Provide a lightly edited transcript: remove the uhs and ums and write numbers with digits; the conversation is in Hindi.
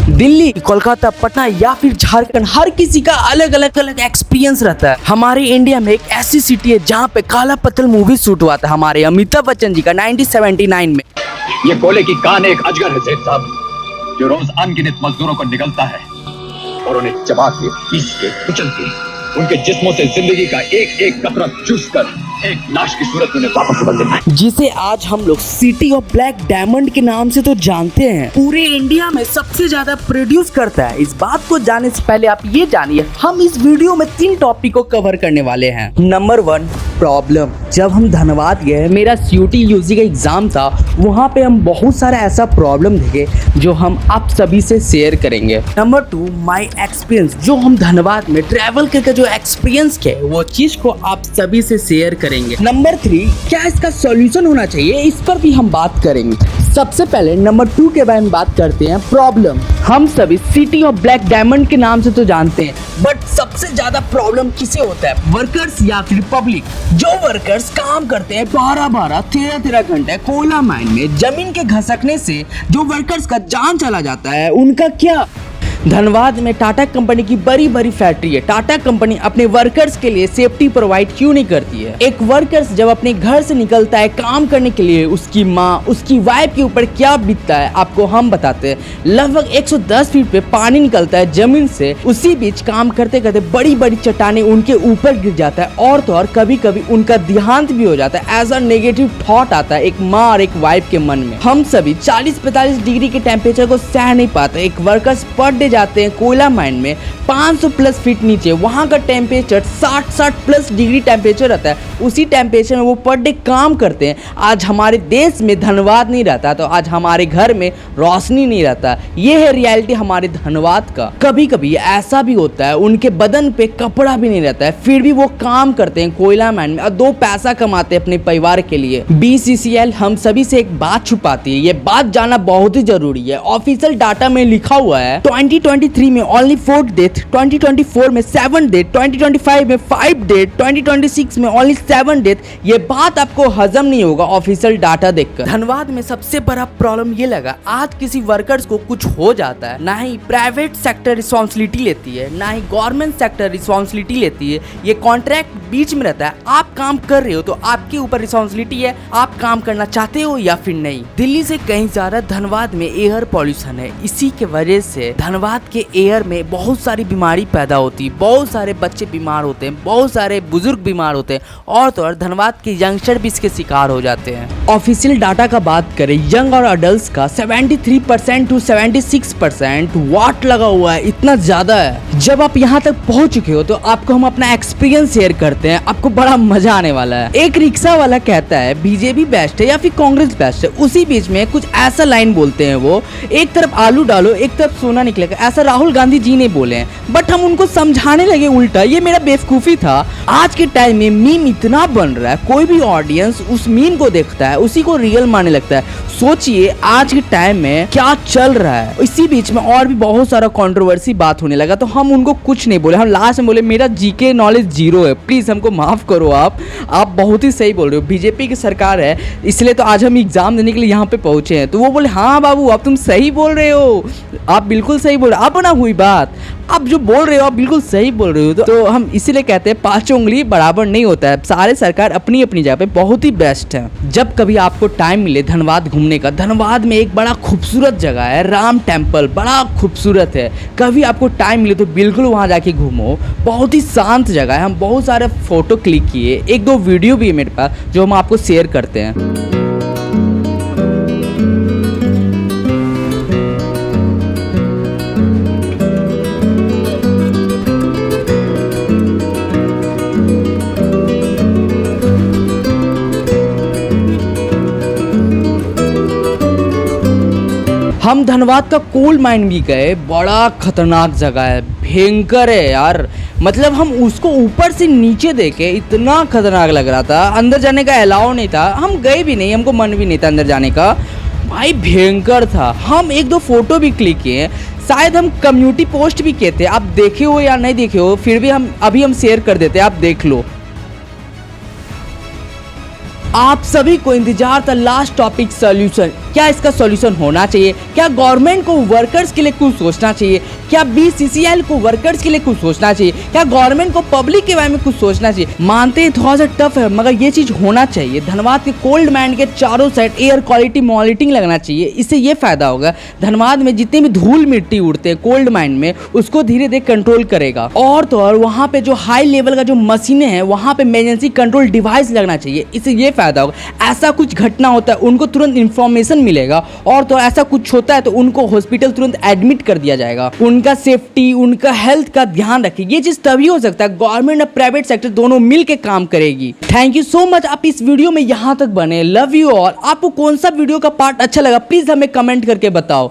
दिल्ली, कोलकाता, पटना या फिर झारखंड, हर किसी का अलग अलग एक्सपीरियंस रहता है। हमारे इंडिया में एक ऐसी सिटी है जहाँ पे काला पत्थर मूवी शूट हुआ था हमारे अमिताभ बच्चन जी का 1979 में। ये कोले की कान एक अजगर है सेठ साहब, जो रोज अनगिनत मजदूरों को निगलता है और उन्हें चबा के, पीस के, कुचल के, उनके जिस्मों से जिंदगी का एक एक कतरा चूस कर एक लाश की सूरत में उन्हें वापस बदल देता है। जिसे आज हम लोग सिटी ऑफ ब्लैक डायमंड के नाम से तो जानते हैं। पूरे इंडिया में सबसे ज्यादा प्रोड्यूस करता है। इस बात को जानने से पहले आप ये जानिए, हम इस वीडियो में 3 टॉपिक को कवर करने वाले हैं। Number 1, problem. जब हम धनबाद गए, मेरा CUT UG का एग्जाम था, वहाँ पे हम बहुत सारा ऐसा प्रॉब्लम देखे जो हम आप सभी से शेयर करेंगे। Number 2, my experience. जो हम धनबाद में ट्रैवल करके जो एक्सपीरियंस किए, वो चीज को आप सभी से शेयर करेंगे। नंबर 3, क्या इसका सॉल्यूशन होना चाहिए, इस पर भी हम बात करेंगे। सबसे पहले नंबर 2 के बारे में बात करते हैं, प्रॉब्लम। हम सभी सिटी ऑफ ब्लैक डायमंड के नाम से तो जानते हैं, बट सबसे ज्यादा प्रॉब्लम किसे होता है, वर्कर्स या फिर पब्लिक। जो वर्कर्स काम करते हैं 12-12, 13-13 घंटे कोयला माइन में, जमीन के घसकने से जो वर्कर्स का जान चला जाता है, उनका क्या। धनबाद में टाटा कंपनी की बड़ी बड़ी फैक्ट्री है। टाटा कंपनी अपने वर्कर्स के लिए सेफ्टी प्रोवाइड क्यों नहीं करती है। एक वर्कर्स जब अपने घर से निकलता है काम करने के लिए, उसकी माँ, उसकी वाइफ के ऊपर क्या बीतता है, आपको हम बताते हैं। लगभग 110 फीट पे पानी निकलता है जमीन से, उसी बीच काम करते करते बड़ी बड़ी चट्टानें उनके ऊपर गिर जाता है, और तो और कभी कभी उनका देहांत भी हो जाता है। ऐसा नेगेटिव थॉट आता है एक माँ और एक वाइफ के मन में। हम सभी 40-45 डिग्री के टेम्परेचर को सह नहीं पाते। एक वर्कर्स पर डे जाते हैं कोयला माइन में 500 प्लस फीट नीचे, वहां का टेम्परेचर 60 प्लस डिग्री टेम्परेचर रहता है। उसी टेम्परेचर में वो पर डे काम करते हैं। आज हमारे देश में धनबाद नहीं रहता तो आज हमारे घर में रोशनी नहीं रहता। ये है रियलिटी हमारे धनबाद का। कभी कभी ऐसा भी होता है उनके बदन पे कपड़ा भी नहीं रहता है, फिर भी वो काम करते हैं कोयला माइन में और 2 पैसा कमाते हैं अपने परिवार के लिए। BCCL हम सभी से एक बात छुपाती है, ये बात जानना बहुत ही जरूरी है। ऑफिशियल डाटा में लिखा हुआ है 2023 में ओनली 4 डेथ, 2024 में 7 डेथ, 2025 में 5 डेथ, 2026 में ओनली 7 डेथ। ये बात आपको हजम नहीं होगा ऑफिशियल डाटा देखकर। धनबाद में सबसे बड़ा प्रॉब्लम ये लगा, आज किसी वर्कर्स को कुछ हो जाता है, ना ही प्राइवेट सेक्टर रिस्पॉन्सिबिलिटी लेती है, ना ही गवर्नमेंट सेक्टर रिस्पॉन्सिबिलिटी लेती है। ये कॉन्ट्रैक्ट बीच में रहता है। आप काम कर रहे हो तो आपके ऊपर रिस्पॉन्सिबिलिटी है, आप काम करना चाहते हो या फिर नहीं। दिल्ली से कहीं ज्यादा धनबाद में एयर पॉल्यूशन है। इसी के वजह से धनबाद के एयर में बहुत सारी बीमारी पैदा होती है। बहुत सारे बच्चे बीमार होते हैं, बहुत सारे बुजुर्ग बीमार होते हैं, और तो और धनबाद के यंगस्टर भी इसके शिकार हो जाते हैं। ऑफिशियल डाटा का बात करें, यंग और अडल्ट का 73% to 76% वाट लगा हुआ है। इतना ज्यादा है। जब आप यहाँ तक पहुँच चुके हो तो आपको हम अपना एक्सपीरियंस शेयर करते हैं, आपको बड़ा मजा आने वाला है। एक रिक्शा वाला कहता है बीजेपी बेस्ट है या फिर कांग्रेस बेस्ट है, उसी बीच में कुछ ऐसा लाइन बोलते हैं वो, एक तरफ आलू डालो एक तरफ सोना निकलेगा, ऐसा राहुल गांधी जी ने बोले हैं। बट हम उनको समझाने लगे उल्टा। ये मेरा बेवकूफी था। आज के टाइम में मीम इतना बन रहा है, कोई भी ऑडियंस उस मीम को देखता है, उसी को रियल मानने लगता है। सोचिए आज के टाइम में क्या चल रहा है। इसी बीच में और भी बहुत सारा कंट्रोवर्सी बात होने लगा, तो हम उनको कुछ नहीं बोले। हम लास्ट में बोले मेरा GK नॉलेज 0 है, प्लीज हमको माफ करो। आप बहुत ही सही बोल रहे हो, बीजेपी की सरकार है इसलिए तो आज हम एग्जाम देने के लिए यहाँ पे पहुंचे हैं। तो वो बोले हाँ बाबू अब तुम सही बोल रहे हो, आप बिल्कुल सही बोल रहे हो। अब ना हुई बात, आप जो बोल रहे हो आप बिल्कुल सही बोल रहे हो। तो हम इसीलिए कहते हैं 5 उंगली बराबर नहीं होता है। सारे सरकार अपनी अपनी जगह पे बहुत ही बेस्ट है। जब कभी आपको टाइम मिले धनबाद घूमने का, धनबाद में एक बड़ा खूबसूरत जगह है राम टेम्पल, बड़ा खूबसूरत है। कभी आपको टाइम मिले तो बिल्कुल वहाँ जाके घूमो, बहुत ही शांत जगह है। हम बहुत सारे फोटो क्लिक किए, 1-2 वीडियो भी है मेरे पास जो हम आपको शेयर करते हैं। हम धनबाद का कोल माइन भी गए, बड़ा खतरनाक जगह है, भयंकर है यार। मतलब हम उसको ऊपर से नीचे देखे, इतना खतरनाक लग रहा था। अंदर जाने का अलाउ नहीं था, हम गए भी नहीं, हमको मन भी नहीं था अंदर जाने का। भाई भयंकर था। हम 1-2 फोटो भी क्लिक किए, शायद हम कम्युनिटी पोस्ट भी किए थे। आप देखे हो या नहीं देखे हो, फिर भी हम शेयर कर देते, आप देख लो। आप सभी को इंतजार था लास्ट टॉपिक सॉल्यूशन। क्या इसका सॉल्यूशन होना चाहिए? क्या गवर्नमेंट को वर्कर्स के लिए कुछ सोचना चाहिए? क्या BCCL को वर्कर्स के लिए कुछ सोचना चाहिए? क्या गवर्नमेंट को पब्लिक के बारे में कुछ सोचना चाहिए? मानते हैं थोड़ा सा टफ है, मगर ये चीज होना चाहिए। धनबाद के कोल्ड माइन के चारों साइड एयर क्वालिटी मॉनिटरिंग लगना चाहिए। इससे ये फायदा होगा, धनबाद में जितनी भी धूल मिट्टी उड़ते हैं कोल्ड माइन में, उसको धीरे धीरे कंट्रोल करेगा। और तो और वहाँ पे जो हाई लेवल का जो मशीनें हैं, वहाँ पे इमरजेंसी कंट्रोल डिवाइस लगना चाहिए। इससे ये फायदा होगा, ऐसा कुछ घटना होता है उनको तुरंत इंफॉर्मेशन मिलेगा, और तो ऐसा कुछ होता है तो उनको हॉस्पिटल तुरंत एडमिट कर दिया जाएगा। उनका सेफ्टी, उनका हेल्थ का ध्यान रखिए। ये चीज तभी हो सकता है गवर्नमेंट और प्राइवेट सेक्टर दोनों मिल के काम करेगी। थैंक यू सो मच, आप इस वीडियो में यहाँ तक बने। Love you all. आपको कौन सा वीडियो का पार्ट अच्छा लगा प्लीज हमें कमेंट करके बताओ।